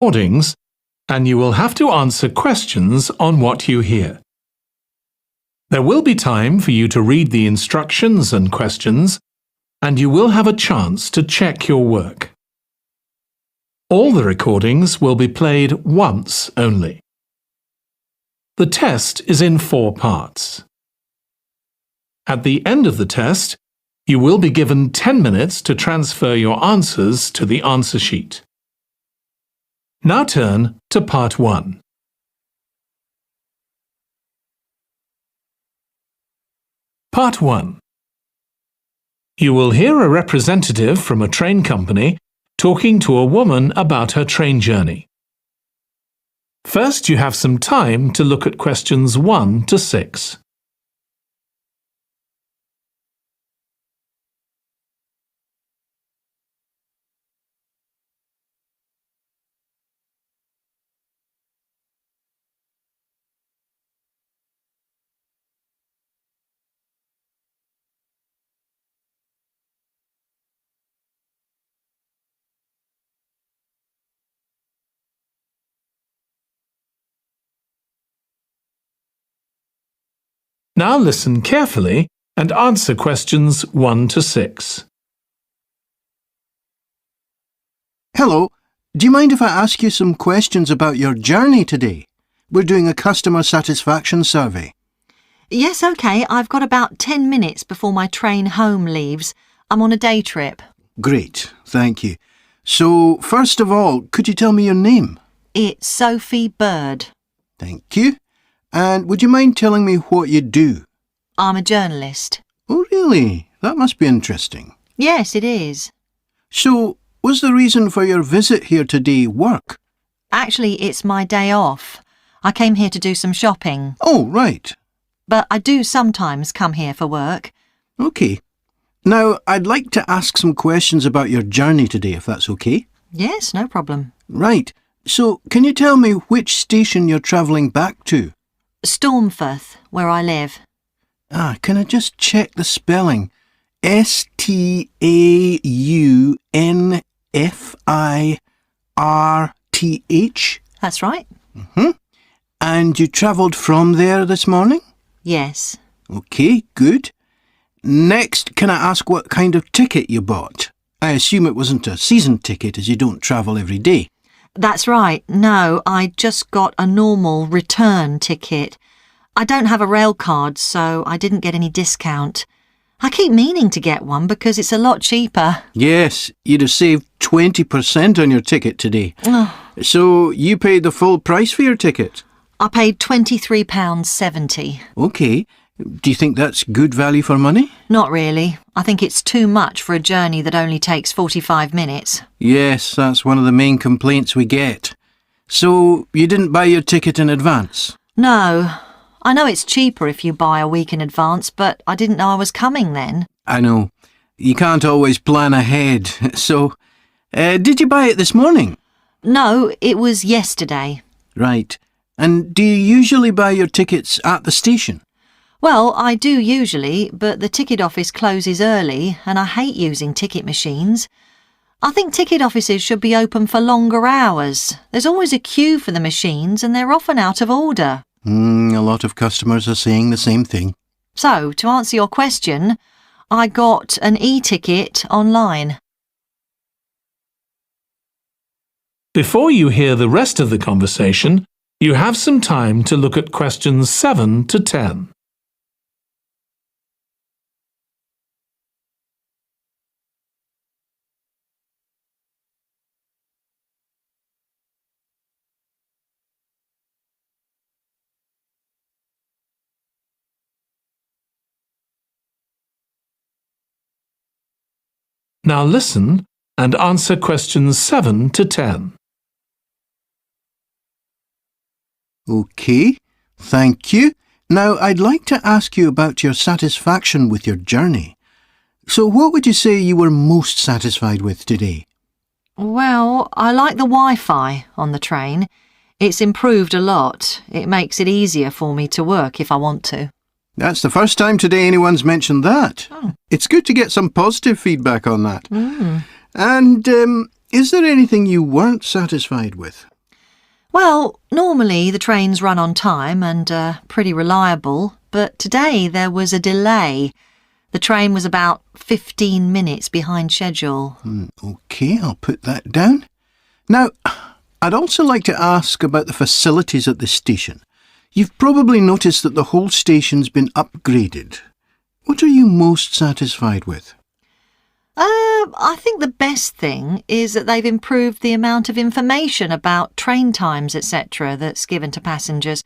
recordings, and you will have to answer questions on what you hear. There will be time for you to read the instructions and questions, and you will have a chance to check your work. All the recordings will be played once only. The test is in 4 parts. At the end of the test, you will be given 10 minutes to transfer your answers to the answer sheet. Now turn to Part 1. Part 1. You will hear a representative from a train company talking to a woman about her train journey. First, you have some time to look at questions 1 to 6. Now listen carefully and answer questions 1 to 6. Hello, do you mind if I ask you some questions about your journey today? We're doing a customer satisfaction survey. Yes, OK. I've got about 10 minutes before my train home leaves. I'm on a day trip. Great, thank you. So, first of all, could you tell me your name? It's Sophie Bird. Thank you. And would you mind telling me what you do? I'm a journalist. Oh, really? That must be interesting. Yes, it is. So, was the reason for your visit here today work? Actually, it's my day off. I came here to do some shopping. Oh, right. But I do sometimes come here for work. OK. Now, I'd like to ask some questions about your journey today, if that's OK. Yes, no problem. Right. So, can you tell me which station you're travelling back to? Stormforth, where I live. Can I just check the spelling? Staunfirth? That's right. And you travelled from there this morning? Yes. OK, good. Next, can I ask what kind of ticket you bought? I assume it wasn't a season ticket as you don't travel every day. That's right. No, I just got a normal return ticket. I don't have a rail card, so I didn't get any discount. I keep meaning to get one because it's a lot cheaper. Yes, you'd have saved 20% on your ticket today. Oh. So you paid the full price for your ticket? I paid £23.70. OK. Do you think that's good value for money? Not really. I think it's too much for a journey that only takes 45 minutes. Yes, that's one of the main complaints we get. So you didn't buy your ticket in advance? No. I know it's cheaper if you buy a week in advance, but I didn't know I was coming then. I know. You can't always plan ahead. So, did you buy it this morning? No, it was yesterday. Right. And do you usually buy your tickets at the station? Well, I do usually, but the ticket office closes early and I hate using ticket machines. I think ticket offices should be open for longer hours. There's always a queue for the machines and they're often out of order. A lot of customers are saying the same thing. So, to answer your question, I got an e-ticket online. Before you hear the rest of the conversation, you have some time to look at questions 7 to 10. Now listen and answer questions 7 to 10. OK, thank you. Now I'd like to ask you about your satisfaction with your journey. So what would you say you were most satisfied with today? Well, I like the Wi-Fi on the train. It's improved a lot. It makes it easier for me to work if I want to. That's the first time today anyone's mentioned that. Oh. It's good to get some positive feedback on that. And is there anything you weren't satisfied with? Well, normally the trains run on time and are pretty reliable, but today there was a delay. The train was about 15 minutes behind schedule. OK, I'll put that down. Now, I'd also like to ask about the facilities at the station. You've probably noticed that the whole station's been upgraded. What are you most satisfied with? I think the best thing is that they've improved the amount of information about train times, etc. that's given to passengers.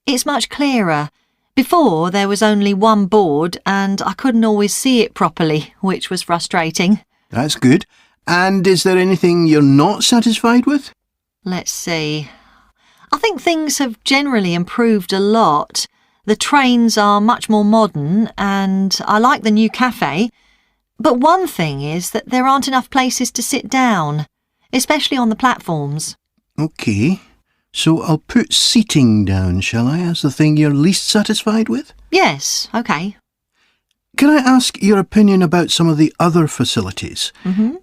It's much clearer. Before, there was only one board and I couldn't always see it properly, which was frustrating. That's good. And is there anything you're not satisfied with? Let's see. I think things have generally improved a lot. The trains are much more modern and I like the new cafe. But one thing is that there aren't enough places to sit down, especially on the platforms. OK, so I'll put seating down, shall I, as the thing you're least satisfied with? Yes, OK. Can I ask your opinion about some of the other facilities?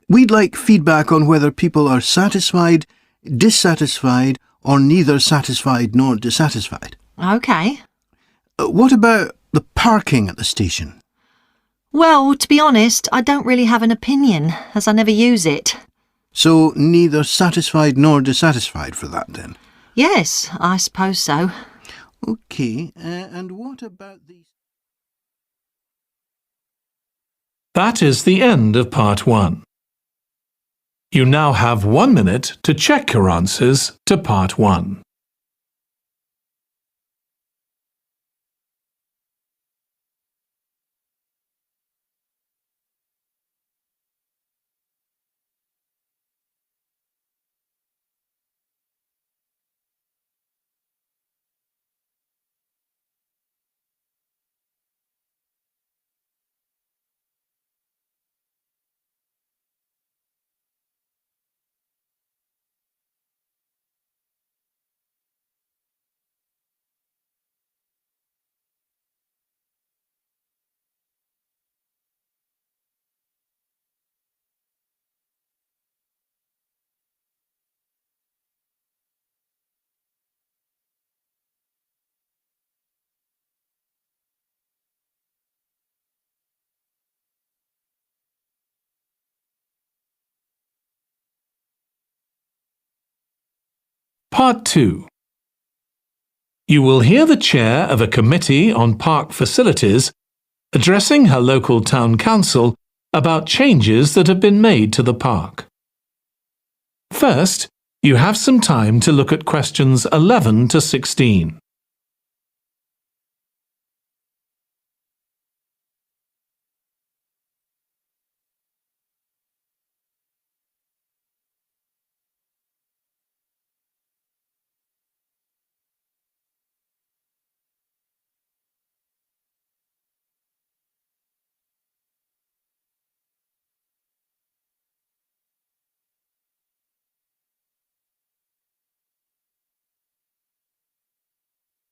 We'd like feedback on whether people are satisfied, dissatisfied, or neither satisfied nor dissatisfied. OK. What about the parking at the station? Well, to be honest, I don't really have an opinion, as I never use it. So neither satisfied nor dissatisfied for that, then? Yes, I suppose so. OK, and what about the... That is the end of part 1. You now have 1 minute to check your answers to part 1. Part 2. You will hear the chair of a committee on park facilities addressing her local town council about changes that have been made to the park. First, you have some time to look at questions 11 to 16.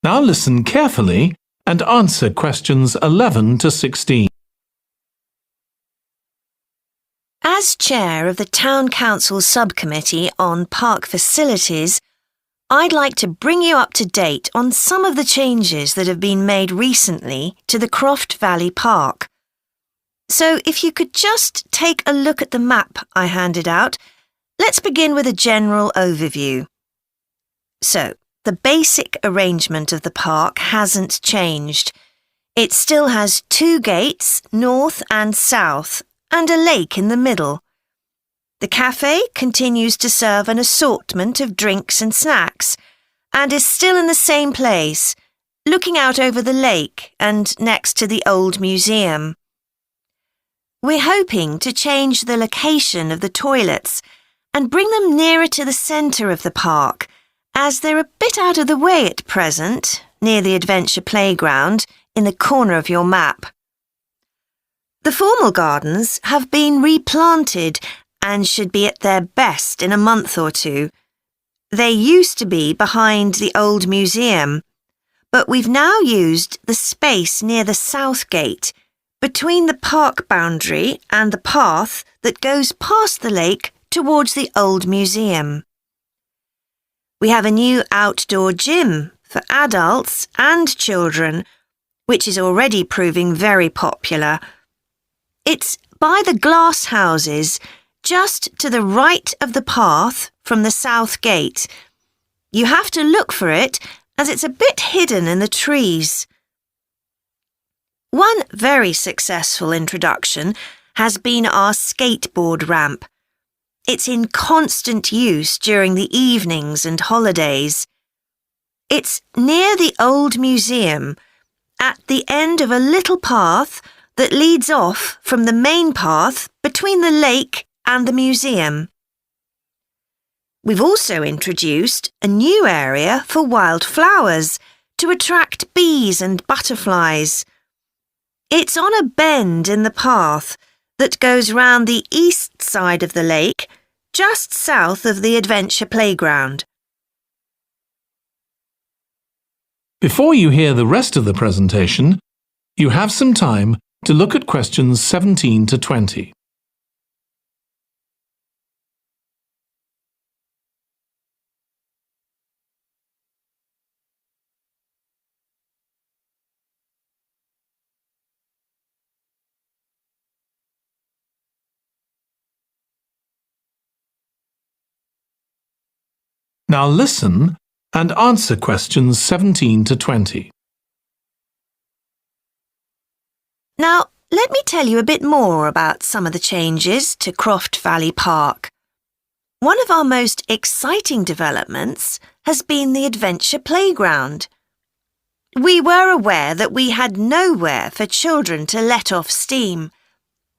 Now listen carefully and answer questions 11 to 16. As chair of the Town Council Subcommittee on Park Facilities, I'd like to bring you up to date on some of the changes that have been made recently to the Croft Valley Park. So if you could just take a look at the map I handed out, let's begin with a general overview. So, the basic arrangement of the park hasn't changed. It still has 2 gates, north and south, and a lake in the middle. The cafe continues to serve an assortment of drinks and snacks, and is still in the same place, looking out over the lake and next to the old museum. We're hoping to change the location of the toilets and bring them nearer to the centre of the park, as they're a bit out of the way at present, near the adventure playground, in the corner of your map. The formal gardens have been replanted and should be at their best in a month or 2. They used to be behind the old museum, but we've now used the space near the south gate, between the park boundary and the path that goes past the lake towards the old museum. We have a new outdoor gym for adults and children, which is already proving very popular. It's by the glass houses, just to the right of the path from the south gate. You have to look for it as it's a bit hidden in the trees. One very successful introduction has been our skateboard ramp. It's in constant use during the evenings and holidays. It's near the old museum, at the end of a little path that leads off from the main path between the lake and the museum. We've also introduced a new area for wildflowers to attract bees and butterflies. It's on a bend in the path that goes round the east side of the lake, just south of the adventure playground. Before you hear the rest of the presentation, you have some time to look at questions 17 to 20. Now listen and answer questions 17 to 20. Now, let me tell you a bit more about some of the changes to Croft Valley Park. One of our most exciting developments has been the adventure playground. We were aware that we had nowhere for children to let off steam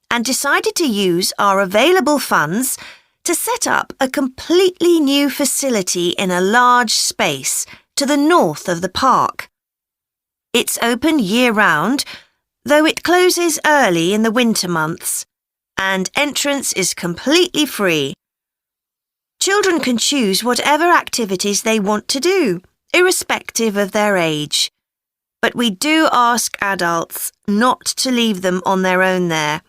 and decided to use our available funds to set up a completely new facility in a large space to the north of the park. It's open year-round, though it closes early in the winter months, and entrance is completely free. Children can choose whatever activities they want to do, irrespective of their age. But we do ask adults not to leave them on their own there.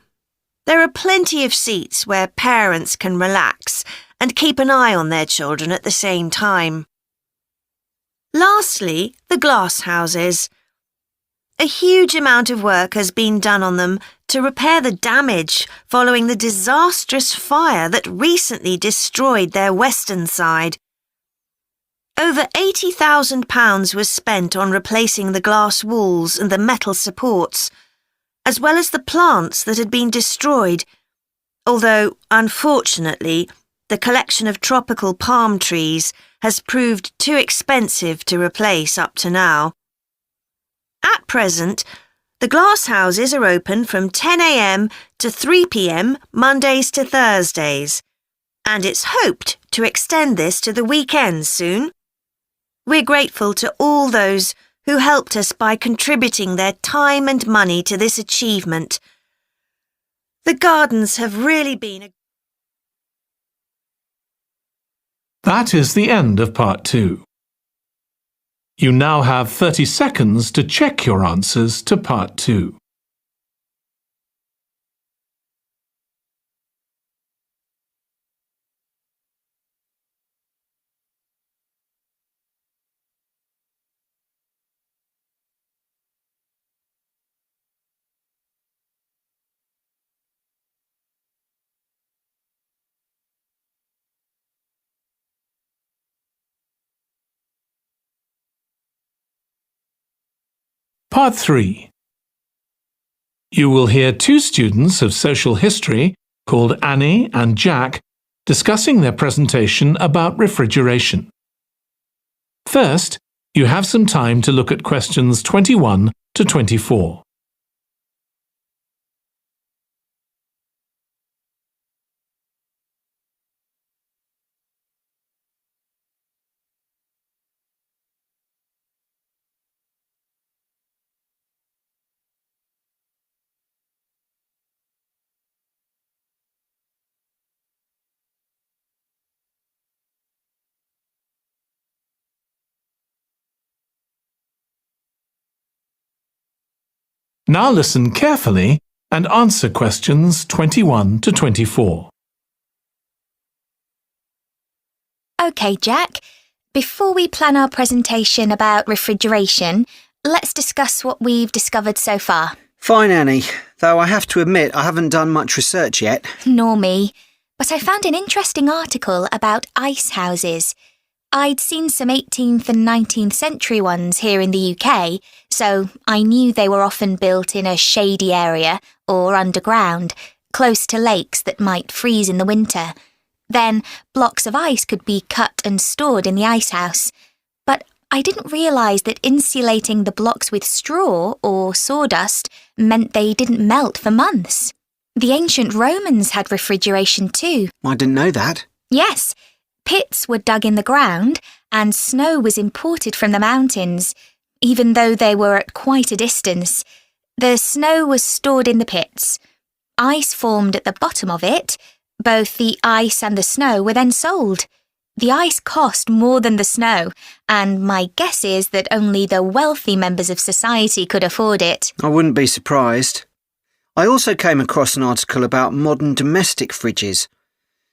There are plenty of seats where parents can relax and keep an eye on their children at the same time. Lastly, the glass houses. A huge amount of work has been done on them to repair the damage following the disastrous fire that recently destroyed their western side. Over £80,000 was spent on replacing the glass walls and the metal supports, as well as the plants that had been destroyed, although, unfortunately, the collection of tropical palm trees has proved too expensive to replace up to now. At present, the glass houses are open from 10 a.m. to 3 p.m. Mondays to Thursdays, and it's hoped to extend this to the weekends soon. We're grateful to all those who helped us by contributing their time and money to this achievement. The gardens have really been a... That is the end of part 2. You now have 30 seconds to check your answers to part 2. Part 3. You will hear 2 students of social history called Annie and Jack discussing their presentation about refrigeration. First, you have some time to look at questions 21 to 24. Now listen carefully and answer questions 21 to 24. OK, Jack. Before we plan our presentation about refrigeration, let's discuss what we've discovered so far. Fine, Annie, though I have to admit I haven't done much research yet. Nor me. But I found an interesting article about ice houses. I'd seen some 18th and 19th century ones here in the UK, so I knew they were often built in a shady area or underground, close to lakes that might freeze in the winter. Then blocks of ice could be cut and stored in the ice house. But I didn't realise that insulating the blocks with straw or sawdust meant they didn't melt for months. The ancient Romans had refrigeration too. I didn't know that. Yes, pits were dug in the ground and snow was imported from the mountains, even though they were at quite a distance. The snow was stored in the pits. Ice formed at the bottom of it. Both the ice and the snow were then sold. The ice cost more than the snow, and my guess is that only the wealthy members of society could afford it. I wouldn't be surprised. I also came across an article about modern domestic fridges.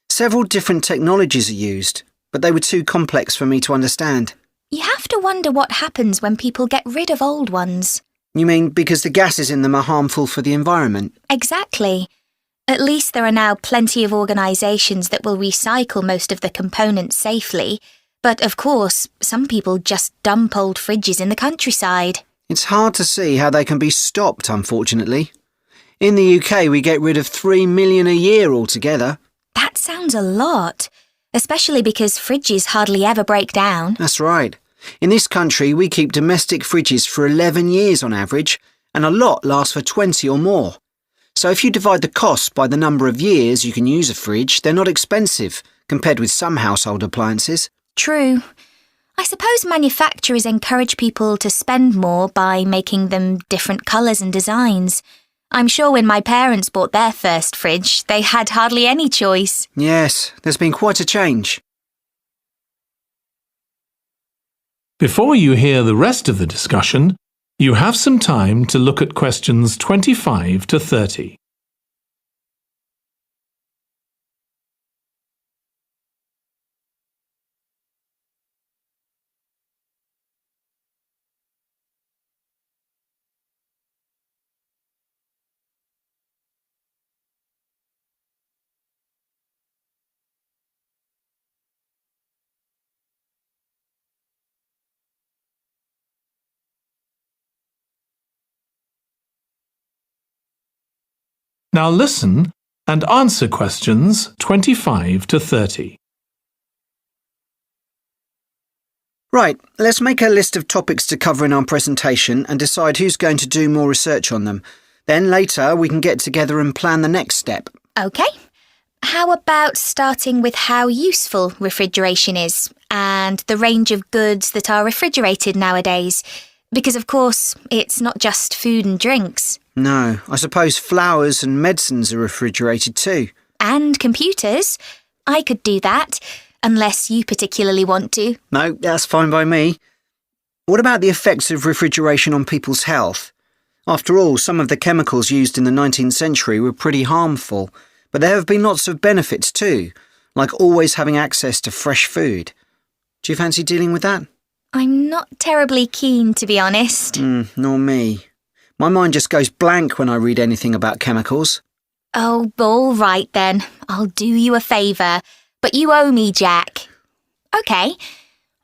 Several different technologies are used, but they were too complex for me to understand. You have to wonder what happens when people get rid of old ones. You mean because the gases in them are harmful for the environment? Exactly. At least there are now plenty of organisations that will recycle most of the components safely. But of course, some people just dump old fridges in the countryside. It's hard to see how they can be stopped, unfortunately. In the UK, we get rid of 3 million a year altogether. That sounds a lot, especially because fridges hardly ever break down. That's right. In this country, we keep domestic fridges for 11 years on average, and a lot lasts for 20 or more. So if you divide the cost by the number of years you can use a fridge, they're not expensive, compared with some household appliances. True. I suppose manufacturers encourage people to spend more by making them different colours and designs. I'm sure when my parents bought their first fridge, they had hardly any choice. Yes, there's been quite a change. Before you hear the rest of the discussion, you have some time to look at questions 25 to 30. Now listen and answer questions 25 to 30. Right, let's make a list of topics to cover in our presentation and decide who's going to do more research on them. Then later we can get together and plan the next step. OK. How about starting with how useful refrigeration is and the range of goods that are refrigerated nowadays? Because, of course, it's not just food and drinks. No, I suppose flowers and medicines are refrigerated too. And computers. I could do that, unless you particularly want to. No, that's fine by me. What about the effects of refrigeration on people's health? After all, some of the chemicals used in the 19th century were pretty harmful, but there have been lots of benefits too, like always having access to fresh food. Do you fancy dealing with that? I'm not terribly keen, to be honest. Nor me. My mind just goes blank when I read anything about chemicals. Oh, all right then. I'll do you a favour. But you owe me, Jack. OK.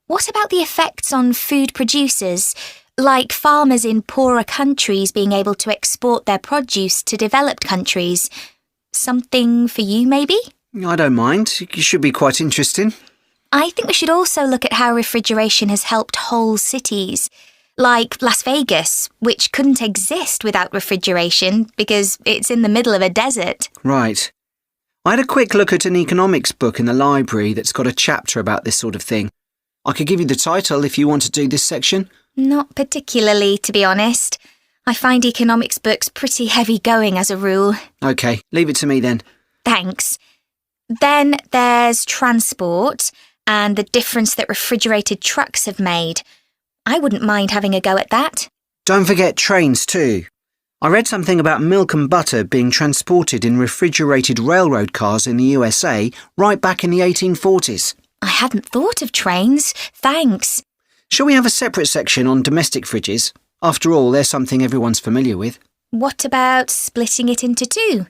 What about the effects on food producers, like farmers in poorer countries being able to export their produce to developed countries? Something for you, maybe? I don't mind. It should be quite interesting. I think we should also look at how refrigeration has helped whole cities, like Las Vegas, which couldn't exist without refrigeration because it's in the middle of a desert. Right. I had a quick look at an economics book in the library that's got a chapter about this sort of thing. I could give you the title if you want to do this section. Not particularly, to be honest. I find economics books pretty heavy going as a rule. OK, leave it to me then. Thanks. Then there's transport and the difference that refrigerated trucks have made. I wouldn't mind having a go at that. Don't forget trains too. I read something about milk and butter being transported in refrigerated railroad cars in the USA right back in the 1840s. I hadn't thought of trains. Thanks. Shall we have a separate section on domestic fridges? After all, they're something everyone's familiar with. What about splitting it into two?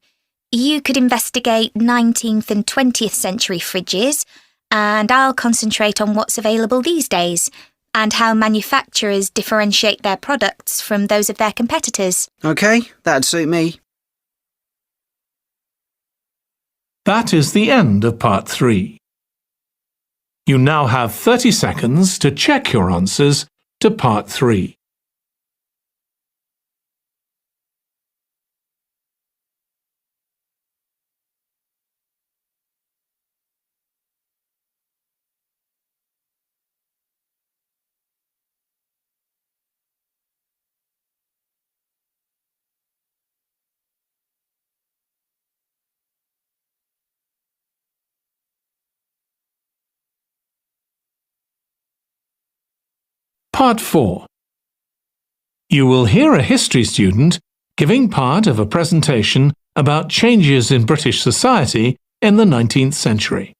You could investigate 19th and 20th century fridges, and I'll concentrate on what's available these days, and how manufacturers differentiate their products from those of their competitors. OK, that'd suit me. That is the end of part 3. You now have 30 seconds to check your answers to part 3. Part 4. You will hear a history student giving part of a presentation about changes in British society in the 19th century.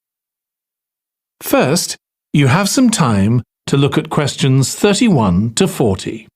First, you have some time to look at questions 31 to 40.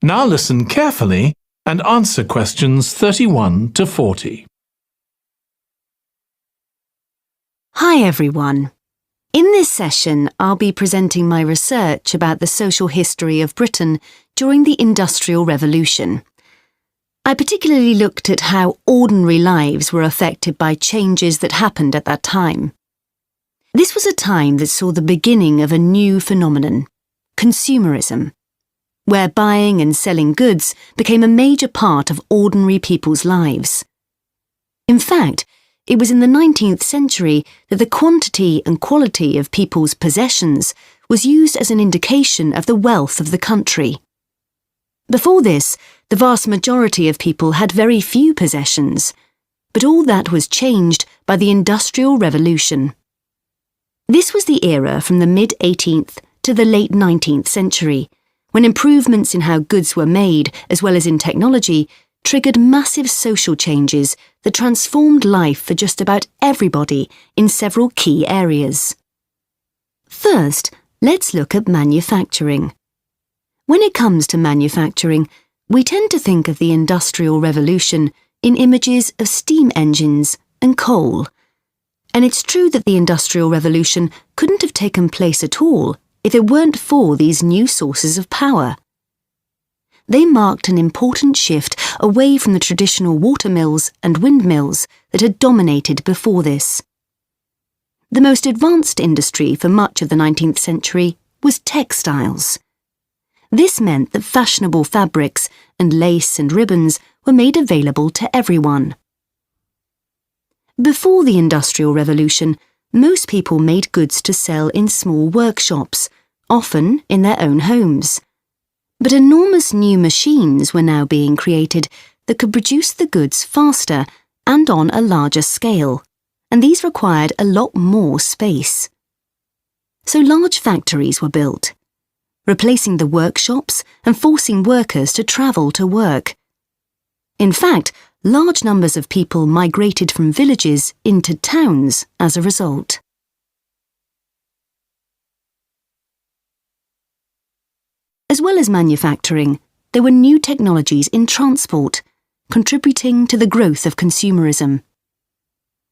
Now listen carefully and answer questions 31 to 40. Hi everyone. In this session, I'll be presenting my research about the social history of Britain during the Industrial Revolution. I particularly looked at how ordinary lives were affected by changes that happened at that time. This was a time that saw the beginning of a new phenomenon, consumerism, where buying and selling goods became a major part of ordinary people's lives. In fact, it was in the 19th century that the quantity and quality of people's possessions was used as an indication of the wealth of the country. Before this, the vast majority of people had very few possessions, but all that was changed by the Industrial Revolution. This was the era from the mid-18th to the late 19th century, when improvements in how goods were made, as well as in technology, triggered massive social changes that transformed life for just about everybody in several key areas. First, let's look at manufacturing. When it comes to manufacturing, we tend to think of the Industrial Revolution in images of steam engines and coal. And it's true that the Industrial Revolution couldn't have taken place at all if it weren't for these new sources of power. They marked an important shift away from the traditional watermills and windmills that had dominated before this. The most advanced industry for much of the 19th century was textiles. This meant that fashionable fabrics and lace and ribbons were made available to everyone. Before the Industrial Revolution, most people made goods to sell in small workshops, often in their own homes. But enormous new machines were now being created that could produce the goods faster and on a larger scale, and these required a lot more space. So large factories were built, replacing the workshops and forcing workers to travel to work. In fact, large numbers of people migrated from villages into towns as a result. As well as manufacturing, there were new technologies in transport, contributing to the growth of consumerism.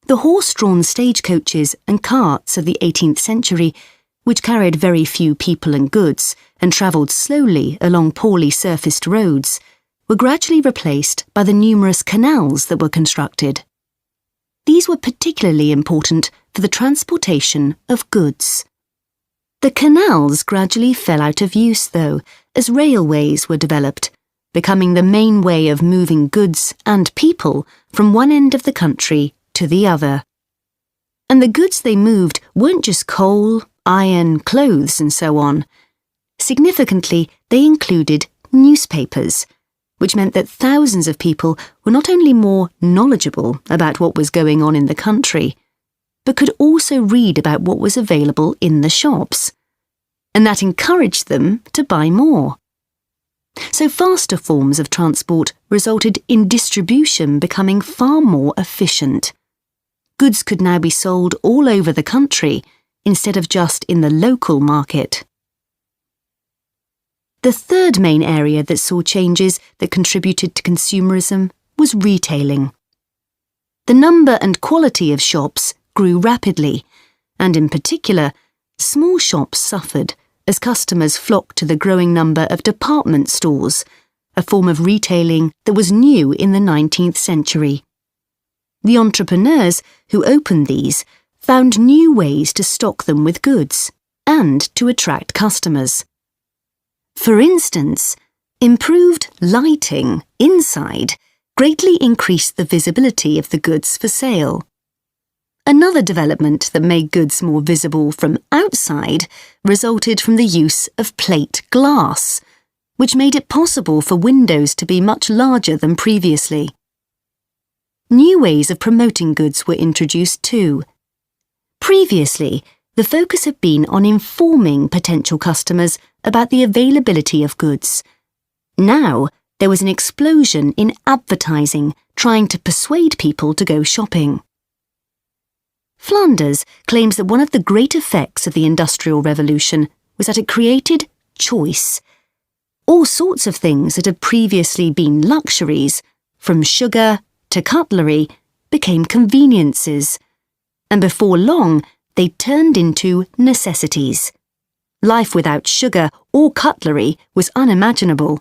The horse-drawn stagecoaches and carts of the 18th century, which carried very few people and goods and travelled slowly along poorly surfaced roads, were gradually replaced by the numerous canals that were constructed. these were particularly important for the transportation of goods. The canals gradually fell out of use, though, as railways were developed, becoming the main way of moving goods and people from one end of the country to the other. And the goods they moved weren't just coal, iron, clothes and so on. Significantly, they included newspapers, which meant that thousands of people were not only more knowledgeable about what was going on in the country, but could also read about what was available in the shops. And that encouraged them to buy more. So faster forms of transport resulted in distribution becoming far more efficient. Goods could now be sold all over the country instead of just in the local market. The third main area that saw changes that contributed to consumerism was retailing. The number and quality of shops grew rapidly, and in particular, small shops suffered as customers flocked to the growing number of department stores, a form of retailing that was new in the 19th century. The entrepreneurs who opened these found new ways to stock them with goods and to attract customers. For instance, improved lighting inside greatly increased the visibility of the goods for sale. Another development that made goods more visible from outside resulted from the use of plate glass, which made it possible for windows to be much larger than previously. New ways of promoting goods were introduced too. Previously, the focus had been on informing potential customers about the availability of goods. Now, there was an explosion in advertising trying to persuade people to go shopping. Flanders claims that one of the great effects of the Industrial Revolution was that it created choice. All sorts of things that had previously been luxuries, from sugar to cutlery, became conveniences, and before long they turned into necessities. Life without sugar or cutlery was unimaginable,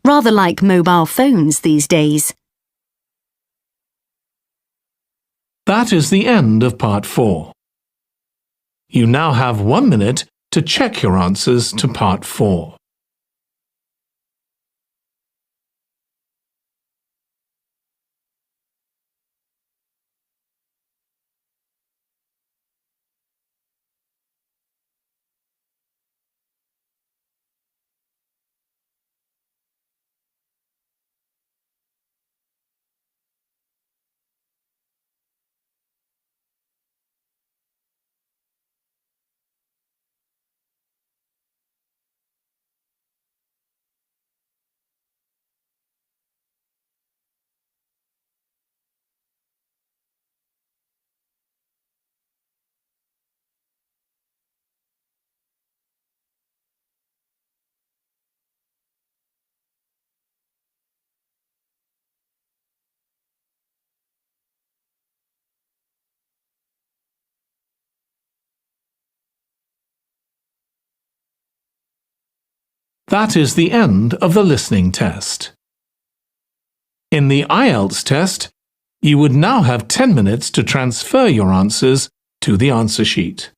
rather like mobile phones these days. That is the end of part 4. You now have 1 minute to check your answers to part 4. That is the end of the listening test. In the IELTS test, you would now have 10 minutes to transfer your answers to the answer sheet.